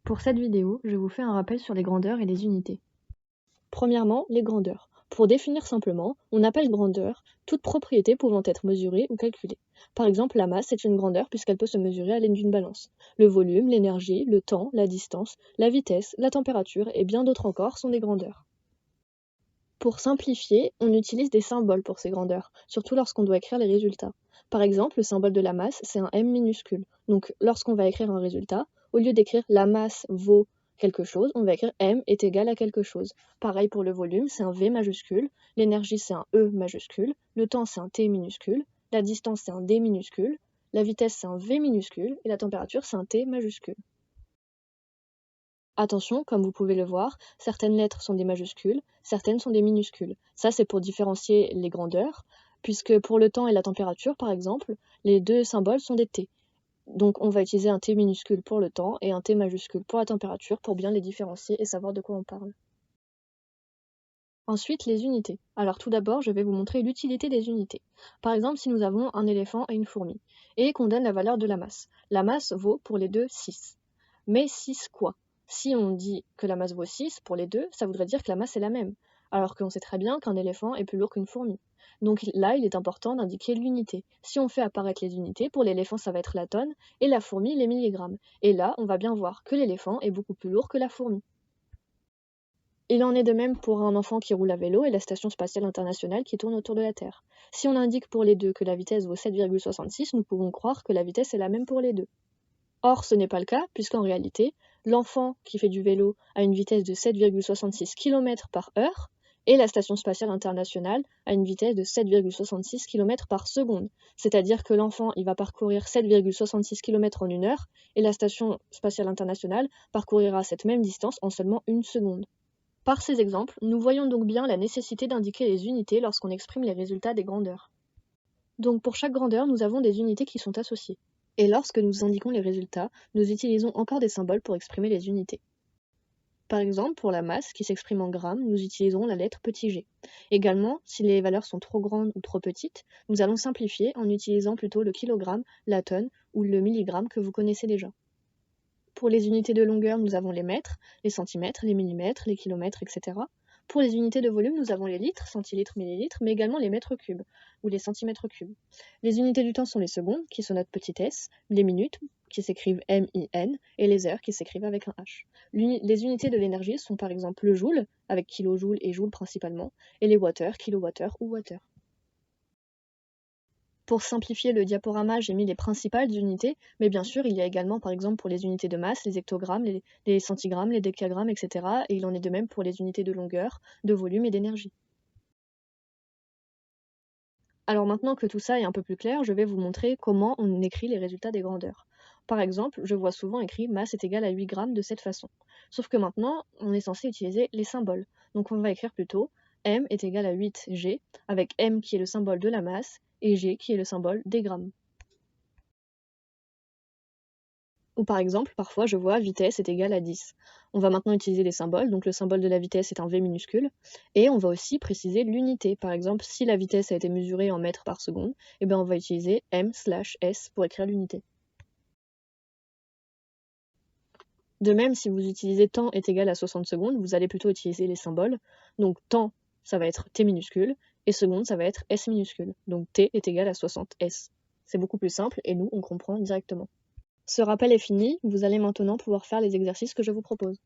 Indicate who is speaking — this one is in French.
Speaker 1: Pour cette vidéo, je vous fais un rappel sur les grandeurs et les unités. Premièrement, les grandeurs. Pour définir simplement, on appelle grandeur toute propriété pouvant être mesurée ou calculée. Par exemple, la masse est une grandeur puisqu'elle peut se mesurer à l'aide d'une balance. Le volume, l'énergie, le temps, la distance, la vitesse, la température et bien d'autres encore sont des grandeurs. Pour simplifier, on utilise des symboles pour ces grandeurs, surtout lorsqu'on doit écrire les résultats. Par exemple, le symbole de la masse, c'est un M minuscule. Donc, lorsqu'on va écrire un résultat, au lieu d'écrire la masse vaut quelque chose, on va écrire M est égal à quelque chose. Pareil pour le volume, c'est un V majuscule, l'énergie, c'est un E majuscule, le temps, c'est un T minuscule, la distance, c'est un D minuscule, la vitesse, c'est un V minuscule, et la température, c'est un T majuscule. Attention, comme vous pouvez le voir, certaines lettres sont des majuscules, certaines sont des minuscules. Ça, c'est pour différencier les grandeurs, puisque pour le temps et la température, par exemple, les deux symboles sont des T. Donc on va utiliser un T minuscule pour le temps et un T majuscule pour la température pour bien les différencier et savoir de quoi on parle. Ensuite, les unités. Alors tout d'abord, je vais vous montrer l'utilité des unités. Par exemple, si nous avons un éléphant et une fourmi, et qu'on donne la valeur de la masse. La masse vaut pour les deux 6. Mais 6 quoi? Si on dit que la masse vaut 6 pour les deux, ça voudrait dire que la masse est la même, alors qu'on sait très bien qu'un éléphant est plus lourd qu'une fourmi. Donc là, il est important d'indiquer l'unité. Si on fait apparaître les unités, pour l'éléphant, ça va être la tonne, et la fourmi, les milligrammes. Et là, on va bien voir que l'éléphant est beaucoup plus lourd que la fourmi. Il en est de même pour un enfant qui roule à vélo et la Station spatiale internationale qui tourne autour de la Terre. Si on indique pour les deux que la vitesse vaut 7,66, nous pouvons croire que la vitesse est la même pour les deux. Or, ce n'est pas le cas, puisqu'en réalité, l'enfant qui fait du vélo a une vitesse de 7,66 km par heure, et la Station spatiale internationale a une vitesse de 7,66 km par seconde. C'est-à-dire que l'enfant, il va parcourir 7,66 km en 1 heure, et la Station spatiale internationale parcourira cette même distance en seulement 1 seconde. Par ces exemples, nous voyons donc bien la nécessité d'indiquer les unités lorsqu'on exprime les résultats des grandeurs. Donc pour chaque grandeur, nous avons des unités qui sont associées. Et lorsque nous indiquons les résultats, nous utilisons encore des symboles pour exprimer les unités. Par exemple, pour la masse, qui s'exprime en grammes, nous utiliserons la lettre petit g. Également, si les valeurs sont trop grandes ou trop petites, nous allons simplifier en utilisant plutôt le kilogramme, la tonne ou le milligramme que vous connaissez déjà. Pour les unités de longueur, nous avons les mètres, les centimètres, les millimètres, les kilomètres, etc. Pour les unités de volume, nous avons les litres, centilitres, millilitres, mais également les mètres cubes ou les centimètres cubes. Les unités du temps sont les secondes, qui sont notre petit s, les minutes, qui s'écrivent M-I-N, et les heures, qui s'écrivent avec un H. Les unités de l'énergie sont par exemple le joule, avec kilojoule et joule principalement, et les watts, kilowattheures ou wattheures. Pour simplifier le diaporama, j'ai mis les principales unités, mais bien sûr, il y a également, par exemple, pour les unités de masse, les hectogrammes, les centigrammes, les décagrammes, etc. Et il en est de même pour les unités de longueur, de volume et d'énergie. Alors maintenant que tout ça est un peu plus clair, je vais vous montrer comment on écrit les résultats des grandeurs. Par exemple, je vois souvent écrit masse est égale à 8 grammes de cette façon. Sauf que maintenant, on est censé utiliser les symboles. Donc on va écrire plutôt M est égal à 8G, avec M qui est le symbole de la masse, et G qui est le symbole des grammes. Ou par exemple, parfois je vois vitesse est égale à 10. On va maintenant utiliser les symboles, donc le symbole de la vitesse est un V minuscule, et on va aussi préciser l'unité. Par exemple, si la vitesse a été mesurée en mètres par seconde, eh bien on va utiliser m/s pour écrire l'unité. De même, si vous utilisez temps est égal à 60 secondes, vous allez plutôt utiliser les symboles. Donc temps, ça va être t minuscule, et seconde, ça va être s minuscule. Donc t est égal à 60 s. C'est beaucoup plus simple, et nous, on comprend directement. Ce rappel est fini, vous allez maintenant pouvoir faire les exercices que je vous propose.